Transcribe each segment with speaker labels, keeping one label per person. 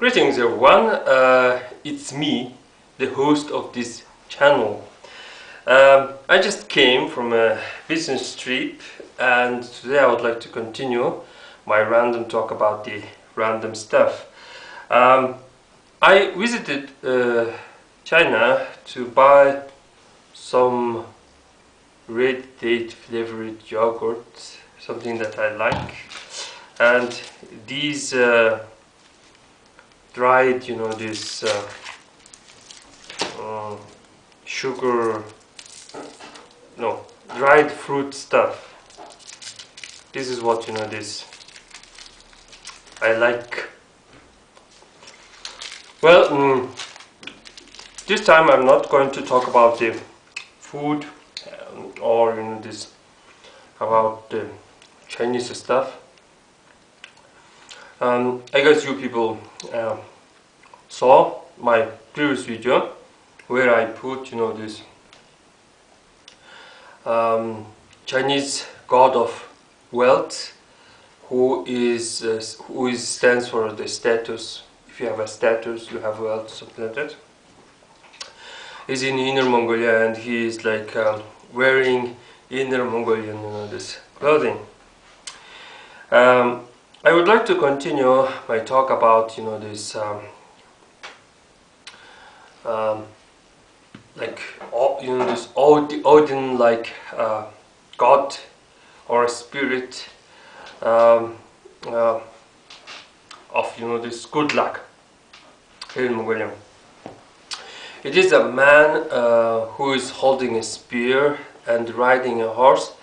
Speaker 1: Greetings everyone, it's me, the host of this channel. I just came from a business trip and today I would like to continue my random talk about the random stuff. I visited China to buy some red date flavored yogurt, something that I like, and these dried, this dried fruit stuff. This is what, this I like. Well, this time I'm not going to talk about the food or this about the Chinese stuff. I guess you people saw my previous video where I put this Chinese god of wealth, who stands for the status. If you have a status, you have wealth, something like that. He's in Inner Mongolia and he is like wearing Inner Mongolian this clothing. I would like to continue my talk about this this Odin like god or spirit of this good luck here in Mongolia. It is a man who is holding a spear and riding a horse,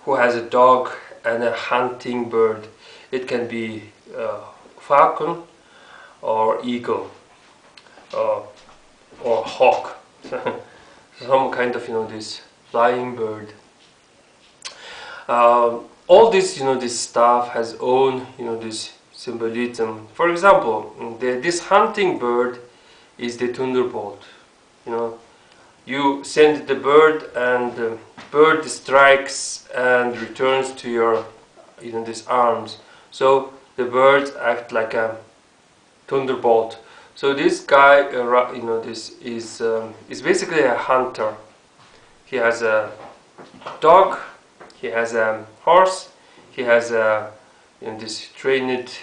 Speaker 1: who has a dog and a hunting bird. It can be falcon or eagle or hawk, some kind of this flying bird. All this this stuff has own this symbolism. For example, this hunting bird is the thunderbolt. You send the bird and the bird strikes and returns to your these arms. So the birds act like a thunderbolt. So this guy, this is basically a hunter. He has a dog, he has a horse, he has a this trained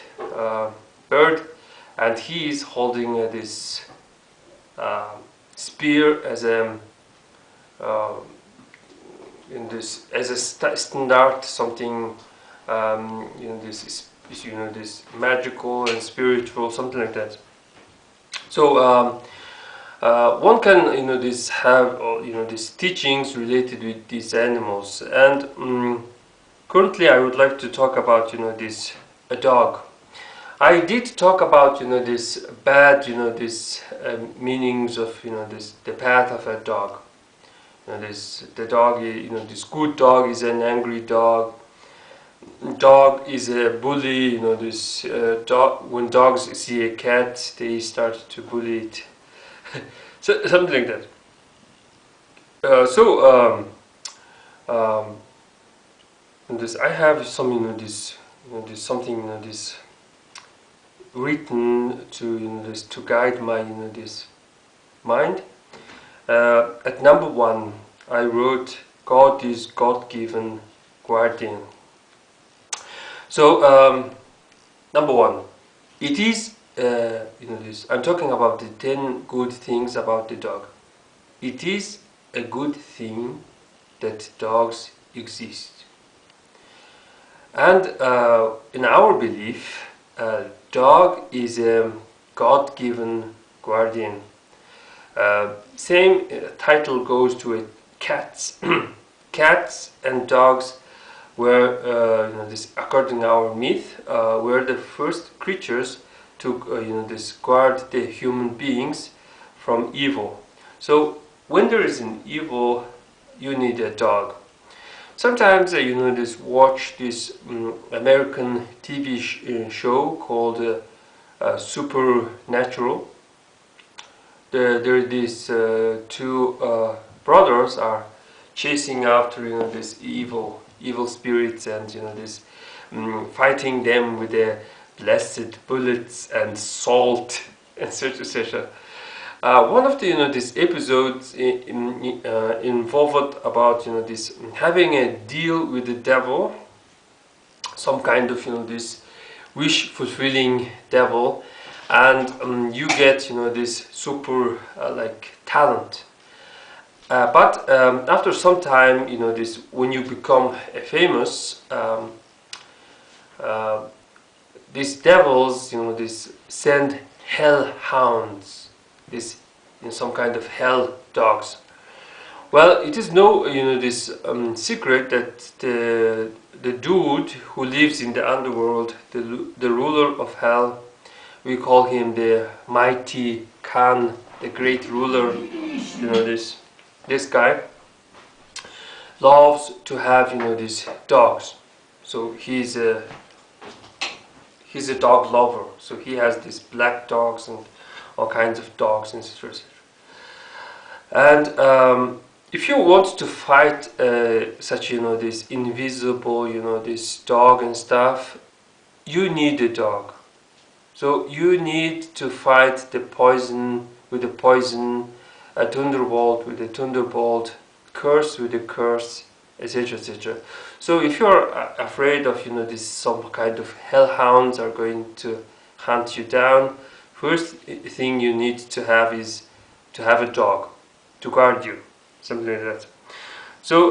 Speaker 1: bird, and he is holding this spear as a as a standard, something. This this magical and spiritual, something like that. So one can this have these teachings related with these animals, and currently I would like to talk about this a dog. I did talk about this bad this meanings of this the path of a dog. The dog, this good dog is an angry dog. Dog is a bully, this dog. When dogs see a cat, they start to bully it. So, something like that. This I have some this this something this written to this to guide my this mind. At number 1, I wrote, God is God-given guardian. So number 1, it is this. I'm talking about the 10 good things about the dog. It is a good thing that dogs exist, and in our belief, dog is a God-given guardian. Same title goes to cats. Cats and dogs were, this, according to our myth, were the first creatures to, this guard the human beings from evil. So when there is an evil, you need a dog. Sometimes, this watch this American TV show called Supernatural. There are these two brothers are chasing after this evil spirits, and this fighting them with a blessed bullets and salt, etc., etc. One of the these episodes involved about this having a deal with the devil, some kind of this wish fulfilling devil, and you get this super like talent. But after some time, this when you become famous, these devils, this send hell hounds, this some kind of hell dogs. Well, it is no this secret that the dude who lives in the underworld, the ruler of hell, we call him the mighty Khan, the great ruler. This guy loves to have these dogs. So he's a dog lover. So he has these black dogs and all kinds of dogs, etc. And if you want to fight such this invisible this dog and stuff, you need a dog. So you need to fight the poison with the poison, a thunderbolt with a thunderbolt, curse with a curse, etc., etc. So if you're afraid of this some kind of hellhounds are going to hunt you down, first thing you need to have is to have a dog to guard you, something like that. So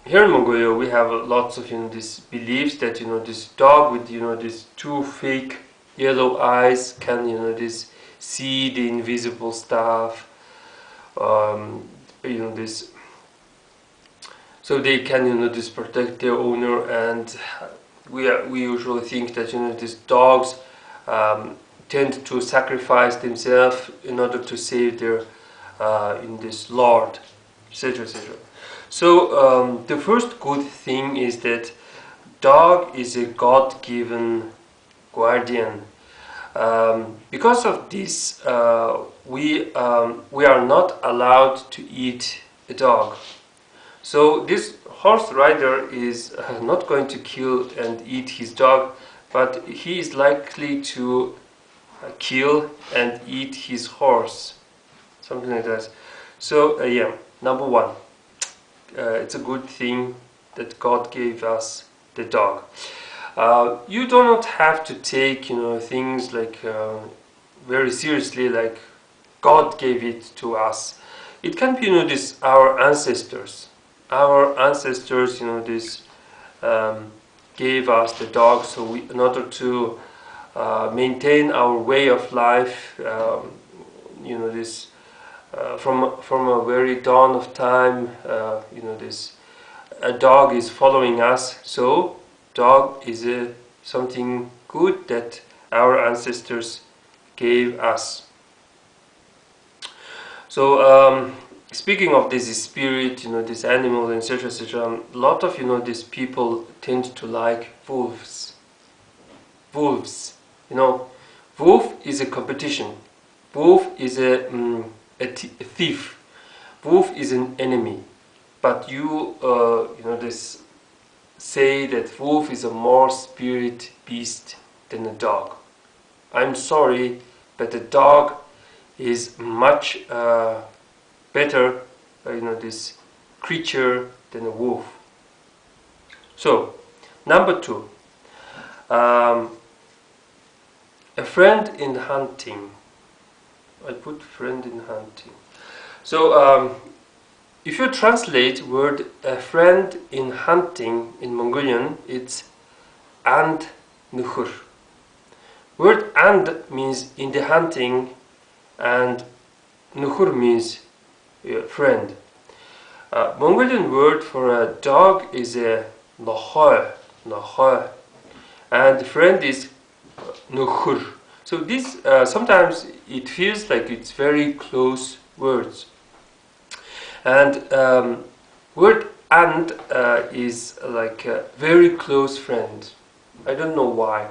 Speaker 1: here in Mongolia we have lots of these beliefs that this dog with these two fake yellow eyes can this see the invisible stuff, this, so they can this protect their owner. And we usually think that these dogs tend to sacrifice themselves in order to save their in this lord, etc., etc. So the first good thing is that dog is a God-given guardian. Because of this, we are not allowed to eat a dog. So this horse rider is not going to kill and eat his dog, but he is likely to kill and eat his horse, something like that. So yeah, number one, it's a good thing that God gave us the dog. You do not have to take things like very seriously, like God gave it to us. It can be this our ancestors. Our ancestors this gave us the dog, so we, in order to maintain our way of life, this from a very dawn of time, this a dog is following us. So dog is something good that our ancestors gave us. So speaking of this spirit, this animal, etc., etc., a lot of these people tend to like wolves. Wolves, wolf is a competition. Wolf is a thief. Wolf is an enemy. But this say that wolf is a more spirit beast than a dog. I'm sorry, but a dog is much better, this creature than a wolf. So, number two, a friend in hunting. I put friend in hunting. So, if you translate word a friend in hunting in Mongolian, it's and Huhur. Word and means in the hunting, and Huhur means friend. Mongolian word for a dog is a nohoe, and friend is Huhur. So this sometimes it feels like it's very close words. And word and is like a very close friend. I don't know why.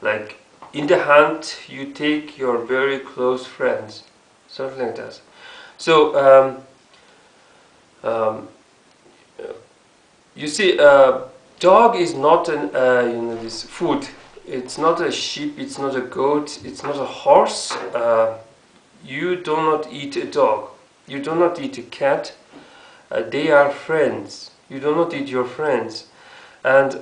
Speaker 1: Like in the hunt, you take your very close friends, something like that. So you see, dog is not an this food. It's not a sheep. It's not a goat. It's not a horse. You do not eat a dog. You do not eat a cat. They are friends. You do not eat your friends. And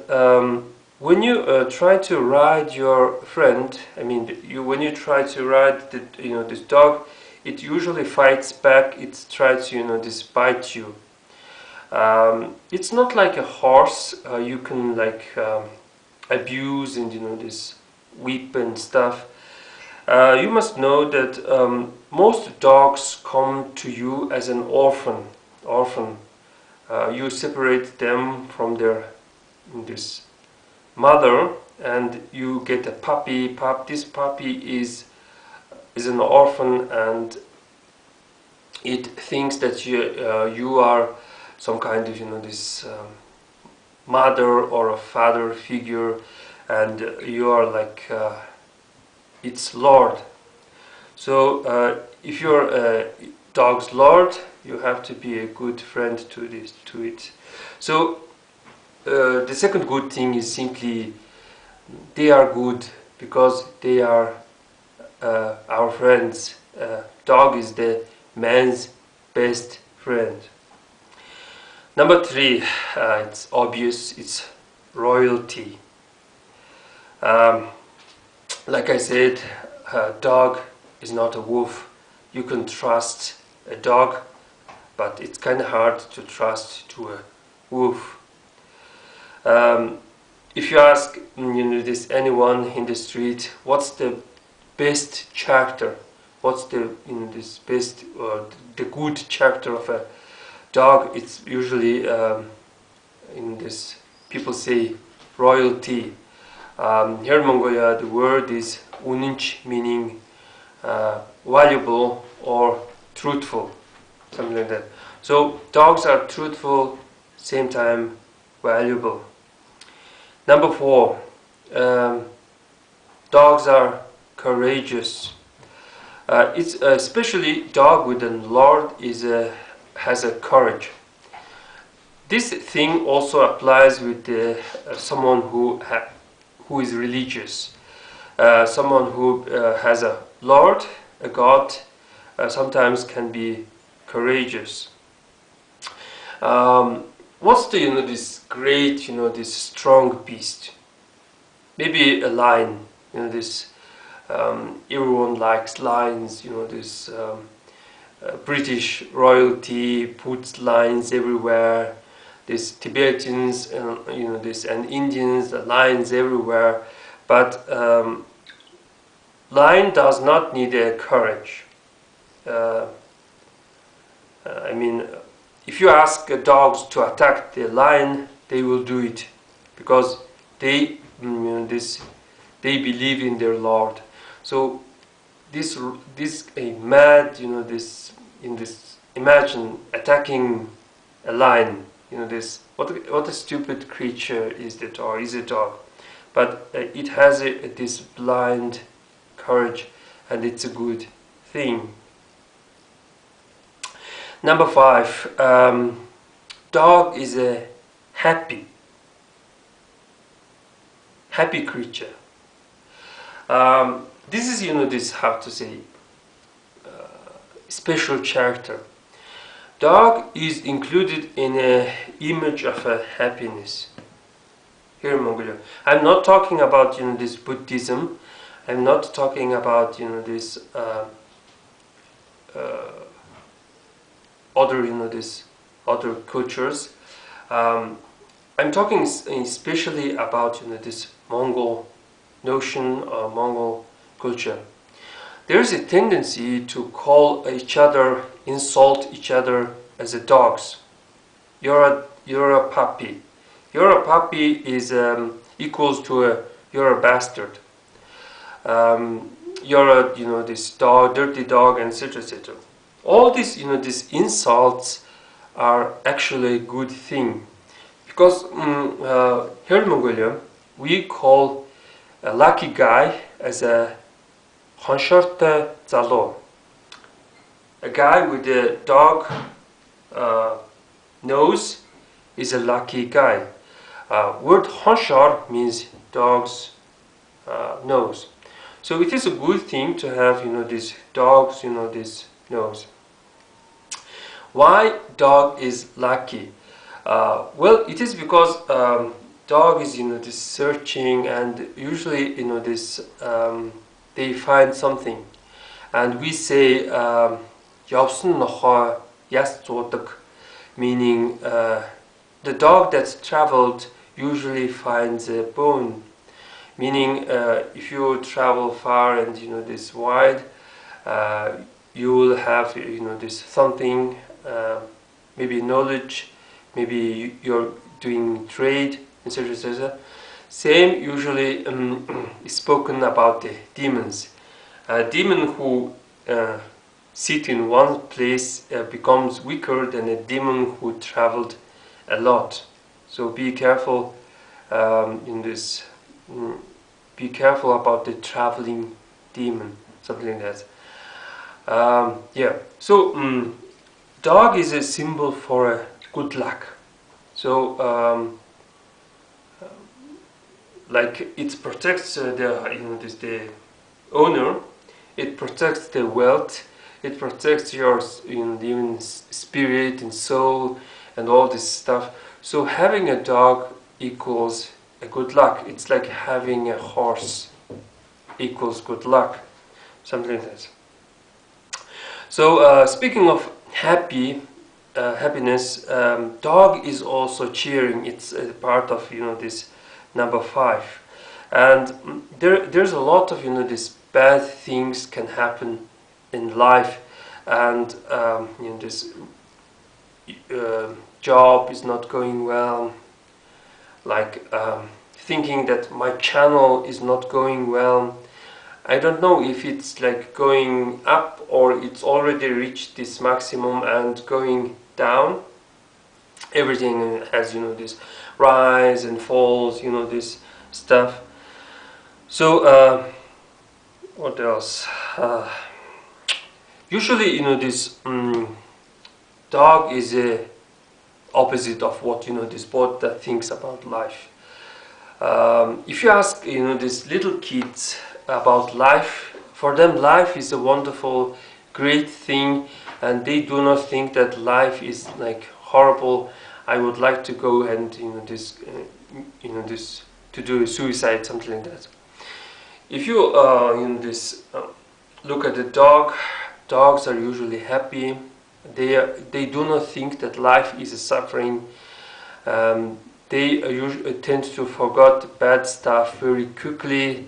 Speaker 1: when you try to ride your friend, I mean, when you try to ride this dog, it usually fights back. It tries to this bite you. It's not like a horse. You can like abuse and this whip and stuff. You must know that most dogs come to you as an orphan. You separate them from their this mother, and you get a puppy. This puppy is an orphan, and it thinks that you are some kind of this mother or a father figure, and you are like its lord. So if you're a dog's lord, you have to be a good friend to it. So the second good thing is simply they are good because they are our friends. Dog is the man's best friend. Number 3, it's obvious, it's royalty. Like I said, a dog is not a wolf. You can trust a dog, but it's kind of hard to trust to a wolf. If you ask anyone in the street, what's the best character? What's the best or the good character of a dog? It's usually people say royalty. Here in Mongolia, the word is uninch, meaning valuable or truthful, something like that. So dogs are truthful, same time valuable. Number 4, dogs are courageous. It's especially dog with a lord has a courage. This thing also applies with someone who is religious. Someone who has a lord, a god, sometimes can be courageous. What's this great, this strong beast? Maybe a lion. Everyone likes lions. This British royalty puts lions everywhere. These Tibetans and and Indians, lions everywhere. But lion does not need a courage. I mean, if you ask dogs to attack the lion, they will do it because they they believe in their lord. So this a mad imagine attacking a lion. What a stupid creature is the dog? Is a dog, but it has this blind courage, and it's a good thing. Number 5, dog is a happy creature. This is this how to say special character. Dog is included in an image of a happiness here in Mongolia. I'm not talking about this Buddhism. I'm not talking about this other this other cultures. I'm talking especially about this Mongol notion or Mongol culture. There's a tendency to call each other, insult each other as a dogs. You're a puppy. You're a puppy is equals to you're a bastard. You're a this dog, dirty dog, and etc. etc. All these these insults are actually a good thing, because here in Mongolia we call a lucky guy as a Honshoortoi Залуу. A guy with a dog nose is a lucky guy. Word Honshoor means dog's nose. So it is a good thing to have, this dog's, this nose. Why dog is lucky? Well, it is because dog is, this searching, and usually, this they find something, and we say "Явсан нохой яс зуудаг," meaning the dog that's traveled usually finds a bone. Meaning, if you travel far and this wide, you will have this something, maybe knowledge, maybe you're doing trade, etc., etc. Same usually is spoken about the demons. A demon who sit in one place becomes weaker than a demon who traveled a lot. So be careful in this. Be careful about the traveling demon, something like that. Yeah. So dog is a symbol for good luck. So like it protects the owner. It protects the wealth. It protects your even spirit and soul and all this stuff. So having a dog equals a good luck. It's like having a horse equals good luck, something like that. So speaking of happiness, dog is also cheering. It's a part of this number 5, and there's a lot of these bad things can happen in life, and this job is not going well, like thinking that my channel is not going well. I don't know if it's like going up or it's already reached this maximum and going down. Everything has this rise and falls, this stuff. So what else? Usually this dog is a opposite of what this boat that thinks about life. If you ask these little kids about life, for them life is a wonderful, great thing, and they do not think that life is like horrible. I would like to go and this to do a suicide, something like that. If you look at the dog, dogs are usually happy. They do not think that life is a suffering. They usually tend to forget bad stuff very quickly,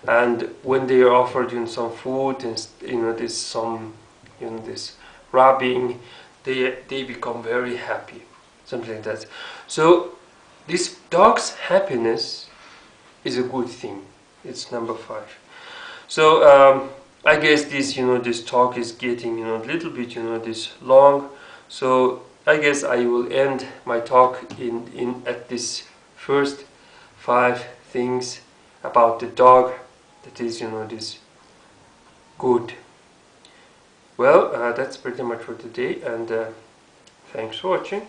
Speaker 1: and when they are offered some food and this rubbing, they become very happy, something like that. So this dog's happiness is a good thing. It's number 5. So I guess this talk is getting a little bit this long. So I guess I will end my talk at this first 5 things about the dog that is this good. Well, that's pretty much for today, and thanks for watching.